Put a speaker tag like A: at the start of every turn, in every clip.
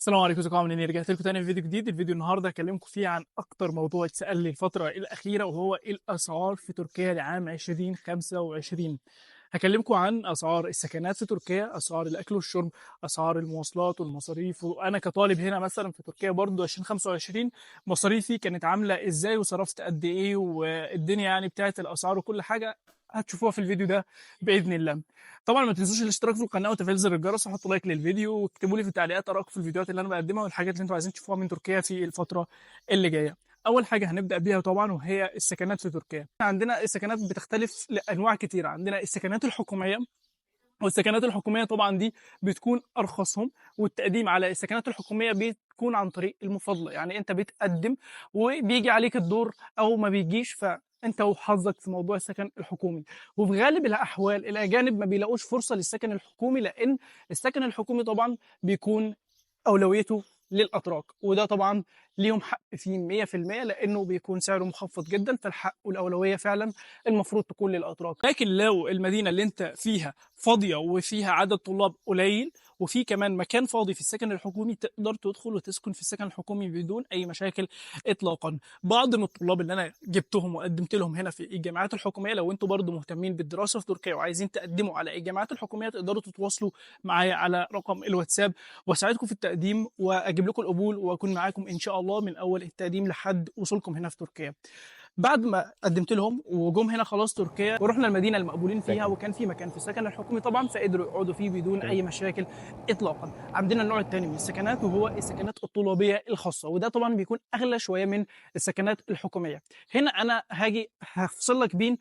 A: السلام عليكم، ازيكم عاملين ايه؟ رجعت لكم تاني في فيديو جديد. الفيديو النهارده هكلمكم فيه عن اكتر موضوع اتسال لي الفتره الاخيره، وهو الاسعار في تركيا لعام 2025. هكلمكم عن اسعار السكنات في تركيا، اسعار الاكل والشرب، اسعار المواصلات والمصاريف. وانا كطالب هنا مثلا في تركيا برضو 2025 مصاريفي كانت عامله ازاي وصرفت قد ايه، والدنيا يعني بتاعت الاسعار وكل حاجه هتشوفوها في الفيديو ده باذن الله. طبعا ما تنسوش الاشتراك في القناه وتفعيل زر الجرس وحطوا لايك للفيديو، واكتبوا لي في التعليقات ارائكم في الفيديوهات اللي انا بقدمها والحاجات اللي انتوا عايزين تشوفوها من تركيا في الفتره اللي جايه. اول حاجه هنبدا بيها طبعا وهي السكنات في تركيا. عندنا السكنات بتختلف لانواع كتيره. عندنا السكنات الحكوميه، والسكنات الحكوميه طبعا دي بتكون ارخصهم، والتقديم على السكنات الحكوميه بتكون عن طريق المفاضله. يعني انت بتقدم وبيجي عليك الدور او ما بيجيش، فانت وحظك في موضوع السكن الحكومي. وفي غالب الاحوال الاجانب ما بيلاقوش فرصه للسكن الحكومي، لان السكن الحكومي طبعا بيكون اولويته للاتراك، وده طبعا ليهم حق فيه 100%، لانه بيكون سعره مخفض جدا، فالحق والاولويه فعلا المفروض تكون للاتراك. لكن لو المدينه اللي انت فيها فاضيه وفيها عدد طلاب قليل، وفي كمان مكان فاضي في السكن الحكومي، تقدر تدخل وتسكن في السكن الحكومي بدون اي مشاكل اطلاقا. بعض من الطلاب اللي انا جبتهم وقدمت لهم هنا في الجامعات الحكوميه، لو انتوا برضو مهتمين بالدراسه في تركيا وعايزين تقدموا على الجامعات الحكوميه، تقدروا تتواصلوا معايا على رقم الواتساب واساعدكم في التقديم واجيب لكم القبول، واكون معاكم ان شاء الله من اول التقديم لحد وصولكم هنا في تركيا. بعد ما قدمت لهم وجم هنا خلاص تركيا، ورحنا المدينه المقبولين فيها، وكان في مكان في السكن الحكومي طبعا، فقدروا يقعدوا فيه بدون اي مشاكل اطلاقا. عندنا النوع الثاني من السكنات، وهو السكنات الطلابيه الخاصه، وده طبعا بيكون اغلى شويه من السكنات الحكوميه. هنا انا هاجي هفصل لك بين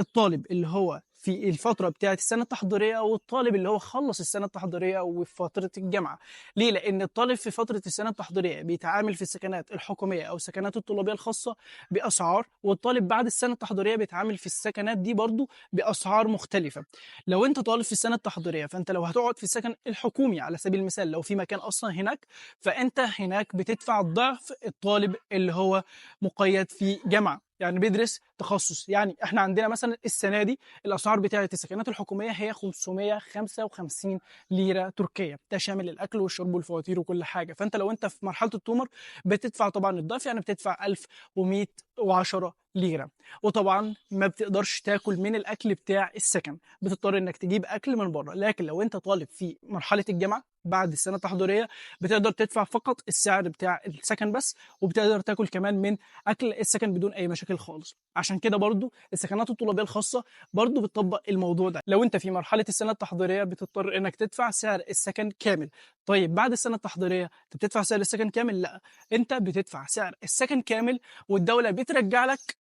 A: الطالب اللي هو في الفترة بتاعة السنة التحضيرية، والطالب اللي هو خلص السنة التحضيرية وفي فترة الجامعة. ليه؟ لأن الطالب في فترة السنة التحضيرية بيتعامل في السكنات الحكومية أو السكنات الطلابية الخاصة بأسعار، والطالب بعد السنة التحضيرية بيتعامل في السكنات دي برضو بأسعار مختلفة. لو أنت طالب في السنة التحضيرية، فأنت لو هتقعد في السكن الحكومي على سبيل المثال، لو في مكان أصلا هناك، فأنت هناك بتدفع ضعف الطالب اللي هو مقيد في جامعة، يعني بيدرس تخصص. يعني احنا عندنا مثلا السنه دي الاسعار بتاعه السكنات الحكوميه هي 555 ليره تركيه، ده شامل الاكل والشرب والفواتير وكل حاجه. فانت لو انت في مرحله التومر بتدفع طبعا الضعف، يعني بتدفع 1110 ليره. وطبعا ما بتقدرش تاكل من الاكل بتاع السكن، بتضطر انك تجيب اكل من بره. لكن لو انت طالب في مرحله الجامعه بعد السنه التحضيريه، بتقدر تدفع فقط السعر بتاع السكن بس، وبتقدر تاكل كمان من اكل السكن بدون اي مشاكل خالص. عشان كده برضو السكنات الطلابيه الخاصه برضو بتطبق الموضوع ده. لو انت في مرحله السنه التحضيريه بتضطر انك تدفع سعر السكن كامل. طيب بعد السنه التحضيريه انت بتدفع سعر السكن كامل؟ لا، انت بتدفع سعر السكن كامل، والدوله بترجع لك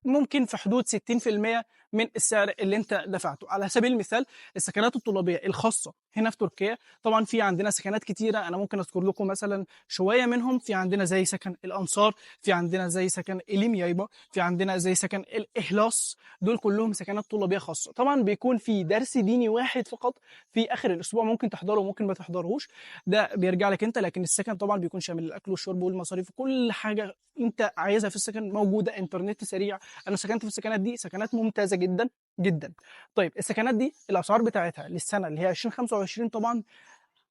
A: ممكن في حدود 60% من السعر اللي انت دفعته. على سبيل المثال السكنات الطلابيه الخاصه هنا في تركيا، طبعا في عندنا سكنات كتيره، انا ممكن اذكر لكم مثلا شويه منهم. في عندنا زي سكن الانصار، في عندنا زي سكن اليميايبا، في عندنا زي سكن الاخلاص. دول كلهم سكنات طلابيه خاصه. طبعا بيكون في درس ديني واحد فقط في اخر الاسبوع، ممكن تحضره وممكن ما تحضرهوش، ده بيرجع لك انت. لكن السكن طبعا بيكون شامل الاكل والشرب والمصاريف وكل حاجه انت عايزها في السكن موجوده، انترنت سريع. انا سكنت في السكنات دي، سكنات ممتازه جدا جدا. طيب السكنات دي الاسعار بتاعتها للسنه اللي هي 2025 طبعا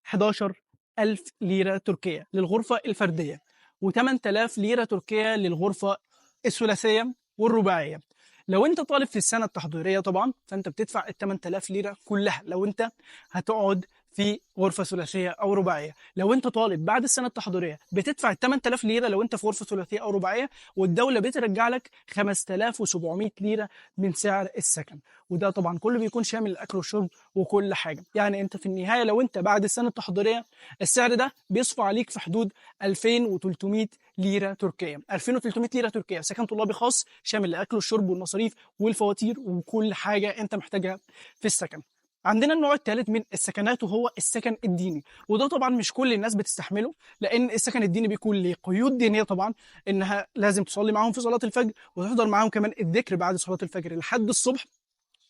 A: 11,000 ليره تركيه للغرفه الفرديه، و8000 ليره تركيه للغرفه الثلاثيه والرباعيه. لو انت طالب في السنه التحضيريه طبعا، فانت بتدفع ال 8000 ليره كلها لو انت هتقعد في غرفه ثلاثيه او رباعيه. لو انت طالب بعد السنه التحضيريه بتدفع ال 8000 ليره لو انت في غرفه ثلاثيه او رباعيه، والدوله بترجع لك 5700 ليره من سعر السكن. وده طبعا كله بيكون شامل الاكل والشرب وكل حاجه. يعني انت في النهايه لو انت بعد السنه التحضيريه، السعر ده بيصفى عليك في حدود 2300 ليره تركيه. 2300 ليره تركيه سكن طلابي خاص شامل الاكل والشرب والمصاريف والفواتير وكل حاجه انت محتاجها في السكن. عندنا النوع الثالث من السكنات، وهو السكن الديني، وده طبعا مش كل الناس بتستحمله، لان السكن الديني بيكون له قيود دينيه طبعا، انها لازم تصلي معاهم في صلاه الفجر، وتحضر معاهم كمان الذكر بعد صلاه الفجر لحد الصبح.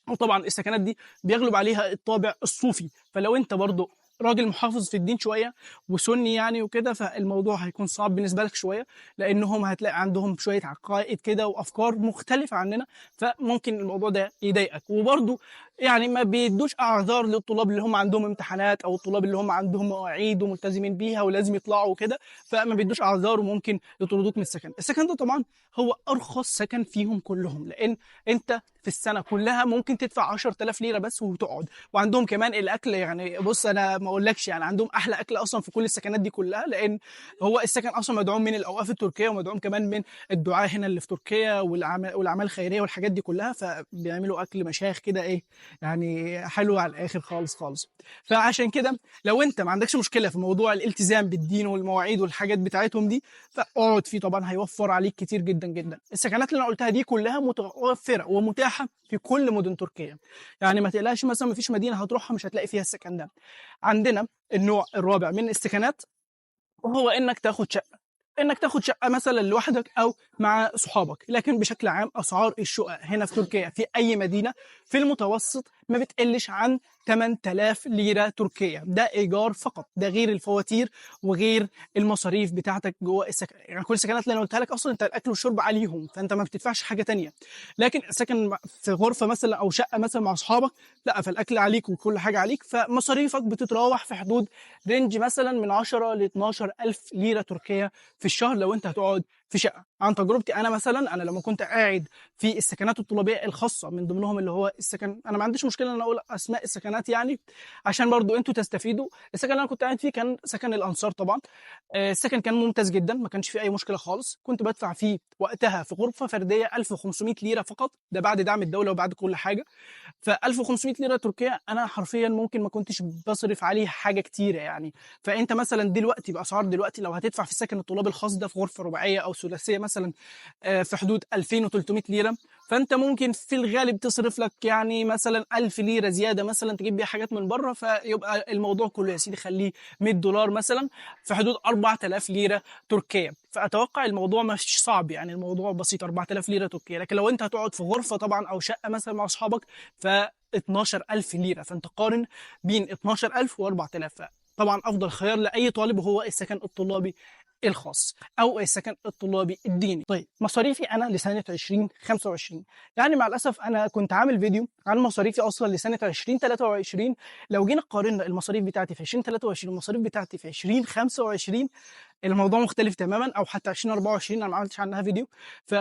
A: وطبعا السكنات دي بيغلب عليها الطابع الصوفي، فلو انت برضو راجل محافظ في الدين شويه وسني يعني وكده، فالموضوع هيكون صعب بالنسبه لك شويه، لانهم هتلاقي عندهم شويه عقائد كده وافكار مختلفه عننا، فممكن الموضوع ده يضايقك. وبرده يعني ما بيدوش اعذار للطلاب اللي هم عندهم امتحانات، او الطلاب اللي هم عندهم مواعيد وملتزمين بيها ولازم يطلعوا وكده، فما بيدوش اعذار وممكن يطردوك من السكن. السكن ده طبعا هو ارخص سكن فيهم كلهم، لان انت في السنه كلها ممكن تدفع 10000 ليره بس وتقعد. وعندهم كمان الاكل، يعني بص انا ما اقولكش، يعني عندهم احلى اكل اصلا في كل السكنات دي كلها، لان هو السكن اصلا مدعوم من الاوقاف التركيه، ومدعوم كمان من الدعاة هنا اللي في تركيا والاعمال الخيريه والحاجات دي كلها، فبيعملوا اكل مشايخ كده ايه، يعني حلو على الاخر خالص خالص. فعشان كده لو انت ما عندكش مشكله في موضوع الالتزام بالدين والمواعيد والحاجات بتاعتهم دي، فاقعد فيه طبعا، هيوفر عليك كتير جدا جدا. السكنات اللي انا قلتها دي كلها متوفره ومتاحه في كل مدن تركيا، يعني ما تقلقش مثلا ما فيش مدينه هتروحها مش هتلاقي فيها السكن ده. عندنا النوع الرابع من السكنات، وهو انك تاخد شقه مثلا لوحدك او مع صحابك. لكن بشكل عام اسعار الشقق هنا في تركيا في اي مدينه في المتوسط ما بتقلش عن 8000 ليره تركيه، ده ايجار فقط، ده غير الفواتير وغير المصاريف بتاعتك جوه السكن. يعني كل السكنات اللي انا قلتها لك اصلا انت الاكل والشرب عليهم، فانت ما بتدفعش حاجه تانية. لكن السكن في غرفه مثلا او شقه مثلا مع اصحابك، لا، فالاكل عليك وكل حاجه عليك، فمصاريفك بتتراوح في حدود رينج مثلا من 10 ل 12 الف ليره تركيه في الشهر لو انت هتقعد في شقه. عن تجربتي انا مثلا، انا لما كنت قاعد في السكنات الطلابيه الخاصه، من ضمنهم اللي هو السكن، انا ما عنديش مشكله ان اقول اسماء السكنات يعني عشان برضو انتوا تستفيدوا. السكن اللي انا كنت قاعد فيه كان سكن الانصار طبعا. السكن كان ممتاز جدا، ما كانش فيه اي مشكله خالص. كنت بدفع فيه وقتها في غرفه فرديه 1500 ليره فقط، ده بعد دعم الدوله وبعد كل حاجه. ف 1500 ليره تركيه انا حرفيا ممكن ما كنتش بصرف عليه حاجه كتيره يعني. فانت مثلا دلوقتي باسعار دلوقتي لو هتدفع في السكن الطلاب الخاص ده في غرفه رباعيه او ثلاثيه مثلا في حدود 2300 ليره، فانت ممكن في الغالب تصرف لك يعني مثلا 1000 ليره زياده مثلا تجيب بيها حاجات من بره، فيبقى الموضوع كله يا سيدي خليه 100 دولار مثلا، في حدود 4000 ليره تركيه. فاتوقع الموضوع مش صعب، يعني الموضوع بسيط، 4000 ليره تركيه. لكن لو انت هتقعد في غرفه طبعا او شقه مثلا مع اصحابك ف 12000 ليره، فانت قارن بين 12000 و 4000. طبعا افضل خيار لاي طالب هو السكن الطلابي الخاص او السكن الطلابي الديني. طيب مصاريفي انا لسنه 2025، يعني مع الاسف انا كنت عامل فيديو عن مصاريفي اصلا لسنه 2023. لو جينا قارنا المصاريف بتاعتي في 2023 والمصاريف بتاعتي في 2025، الموضوع مختلف تماما. او حتى 2024 انا ما عملتش عنها فيديو. ف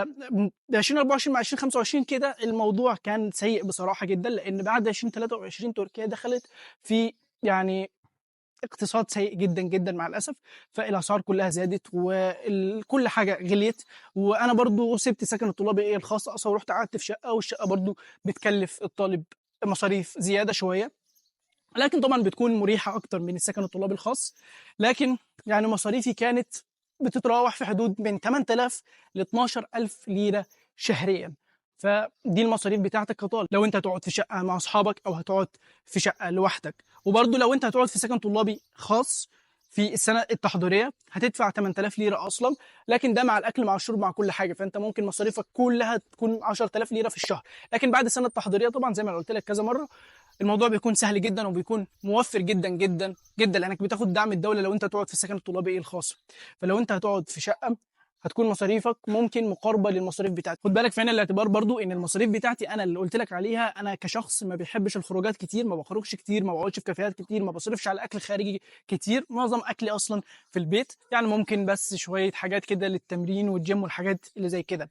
A: 2024 مع 2025 كده الموضوع كان سيء بصراحه جدا، لان بعد 2023 تركيا دخلت في يعني اقتصاد سيء جدا جدا مع الاسف. فالاسعار كلها زادت وكل حاجه غليت. وانا برضو سبت سكن الطلابي الخاص اصلا ورحت قعدت في شقه، والشقه برضو بتكلف الطالب مصاريف زياده شويه، لكن طبعا بتكون مريحه اكتر من السكن الطلابي الخاص. لكن يعني مصاريفي كانت بتتراوح في حدود من 8000 ل 12000 ليره شهريا. فدي المصاريف بتاعتك كطالب لو انت هتقعد في شقه مع اصحابك او هتقعد في شقه لوحدك. وبرضه لو انت هتقعد في سكن طلابي خاص في السنه التحضيريه هتدفع 8000 ليره اصلا، لكن ده مع الاكل مع الشرب مع كل حاجه، فانت ممكن مصاريفك كلها تكون 10000 ليره في الشهر. لكن بعد السنه التحضيريه طبعا زي ما أنا قلت لك كذا مره، الموضوع بيكون سهل جدا وبيكون موفر جدا جدا جدا، لانك بتاخد دعم الدوله لو انت تقعد في السكن الطلابي الخاص. فلو انت هتقعد في شقه هتكون مصاريفك ممكن مقاربه للمصاريف بتاعتي. خد بالك في عين الاعتبار برضو ان المصاريف بتاعتي انا اللي قلت لك عليها، انا كشخص ما بيحبش الخروجات كتير، ما بخرجش كتير، ما بقعدش في كافيهات كتير، ما بصرفش على اكل خارجي كتير، معظم اكلي اصلا في البيت، يعني ممكن بس شويه حاجات كده للتمرين والجيم والحاجات اللي زي كده.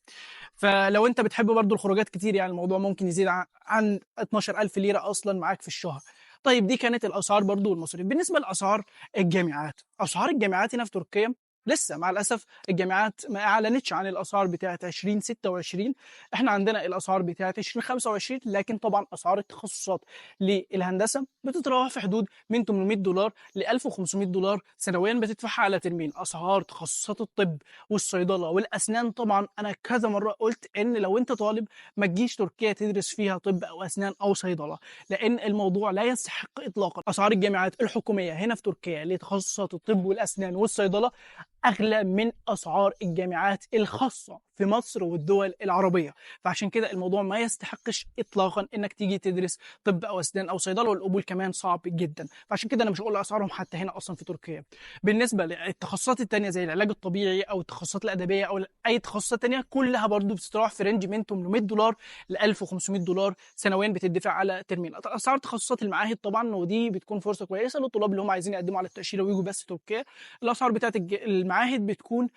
A: فلو انت بتحب برضو الخروجات كتير يعني الموضوع ممكن يزيد عن 12000 ليره اصلا معاك في الشهر. طيب دي كانت الاسعار برضو والمصاريف. بالنسبه لاسعار الجامعات، اسعار الجامعات هنا في تركيا لسه مع الاسف الجامعات ما اعلنتش عن الاسعار بتاعه 2026. احنا عندنا الاسعار بتاعه 2025، لكن طبعا اسعار التخصصات للهندسه بتتراوح في حدود من 800 دولار ل 1500 دولار سنويا بتدفعها على ترمين. اسعار تخصصات الطب والصيدله والاسنان طبعا انا كذا مره قلت ان لو انت طالب ما تجيش تركيا تدرس فيها طب او اسنان او صيدله، لان الموضوع لا يستحق اطلاقا. اسعار الجامعات الحكوميه هنا في تركيا لتخصصات الطب والاسنان والصيدله اغلى من اسعار الجامعات الخاصه في مصر والدول العربيه. فعشان كده الموضوع ما يستحقش اطلاقا انك تيجي تدرس طب او اسنان او صيدله، والقبول كمان صعب جدا. فعشان كده انا مش هقول اسعارهم حتى هنا اصلا في تركيا. بالنسبه للتخصصات التانيه زي العلاج الطبيعي او التخصصات الادبيه او اي تخصصات تانيه، كلها برضو بتتراوح في رينج من $800 ل $1500 سنويا بتدفع على ترمين. اسعار تخصصات المعاهد طبعا، ودي بتكون فرصه كويسه للطلاب اللي هم عايزين يقدموا على التاشيره ويجوا بس تركيا. الاسعار بتاعت المعاهد بتكون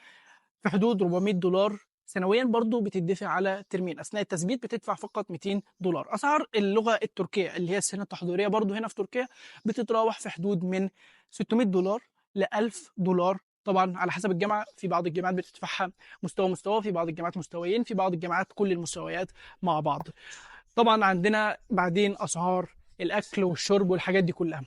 A: في حدود $400 سنويا، برضو بتدفع على ترمين. اثناء التثبيت بتدفع فقط $200. اسعار اللغه التركيه اللي هي السنه التحضيريه برضو هنا في تركيا بتتراوح في حدود من $600 ل $1000، طبعا على حسب الجامعه. في بعض الجامعات بتدفعها مستوى، في بعض الجامعات مستويين، في بعض الجامعات كل المستويات مع بعض. طبعا عندنا بعدين اسعار الاكل والشرب والحاجات دي كلها.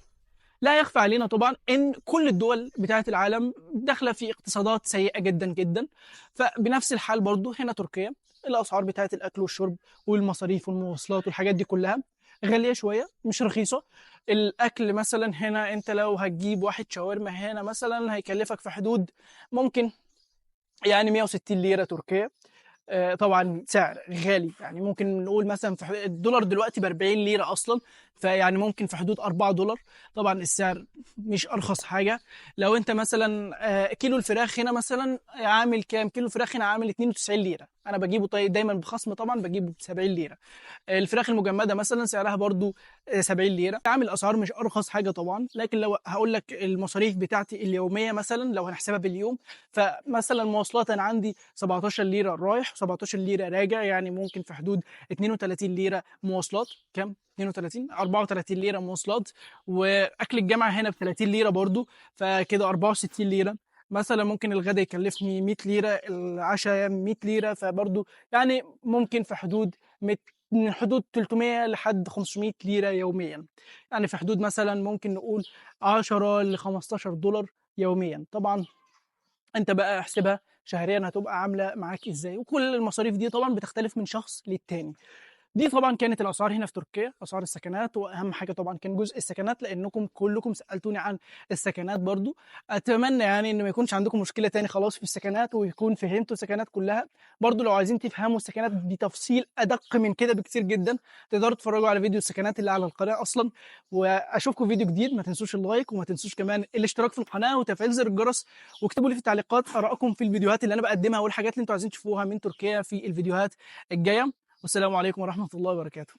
A: لا يخفى علينا طبعا ان كل الدول بتاعه العالم داخله في اقتصادات سيئه جدا جدا. فبنفس الحال برضو هنا تركيا، الاسعار بتاعه الاكل والشرب والمصاريف والمواصلات والحاجات دي كلها غاليه شويه، مش رخيصه. الاكل مثلا هنا انت لو هتجيب واحد شاورما هنا مثلا هيكلفك في حدود ممكن يعني 160 ليره تركيه. طبعا سعر غالي، يعني ممكن نقول مثلا في الدولار دلوقتي ب 40 ليره اصلا، فيعني ممكن في حدود $4. طبعا السعر مش ارخص حاجه. لو انت مثلا كيلو الفراخ هنا مثلا عامل كام؟ كيلو الفراخ هنا عامل 92 ليره، انا بجيبه طيب دايما بخصم، طبعا بجيبه ب 70 ليره. الفراخ المجمده مثلا سعرها برضو 70 ليره. عامل اسعار مش ارخص حاجه طبعا. لكن لو هقول لك المصاريف بتاعتي اليوميه مثلا لو هنحسبها باليوم، فمثلا مواصلات انا عندي 17 ليره رايح و17 ليره راجع، يعني ممكن في حدود 32 ليره مواصلات. كام؟ 32 34 ليره مواصلات. واكل الجامعه هنا ب 30 ليره برضو، فكده 64 ليره. مثلا ممكن الغداء يكلفني 100 ليره، العشاء 100 ليره، فبرضو يعني ممكن في حدود من حدود 300 لحد 500 ليره يوميا. يعني في حدود مثلا ممكن نقول 10 ل $15 يوميا. طبعا انت بقى احسبها شهريا هتبقى عامله معاك ازاي، وكل المصاريف دي طبعا بتختلف من شخص للتاني. دي طبعا كانت الاسعار هنا في تركيا، اسعار السكنات. واهم حاجه طبعا كان جزء السكنات، لانكم كلكم سالتوني عن السكنات برضو. اتمنى يعني ان ما يكونش عندكم مشكله تاني خلاص في السكنات، ويكون فهمتوا السكنات كلها. برضو لو عايزين تفهموا السكنات بتفصيل ادق من كده بكتير جدا، تقدروا تتفرجوا على فيديو السكنات اللي على القناه اصلا. واشوفكم فيديو جديد. ما تنسوش اللايك، وما تنسوش كمان الاشتراك في القناه وتفعيل زر الجرس. واكتبوا لي في التعليقات ارائكم في الفيديوهات اللي انا بقدمها والحاجات اللي انتوا عايزين تشوفوها من تركيا في الفيديوهات الجايه. والسلام عليكم ورحمة الله وبركاته.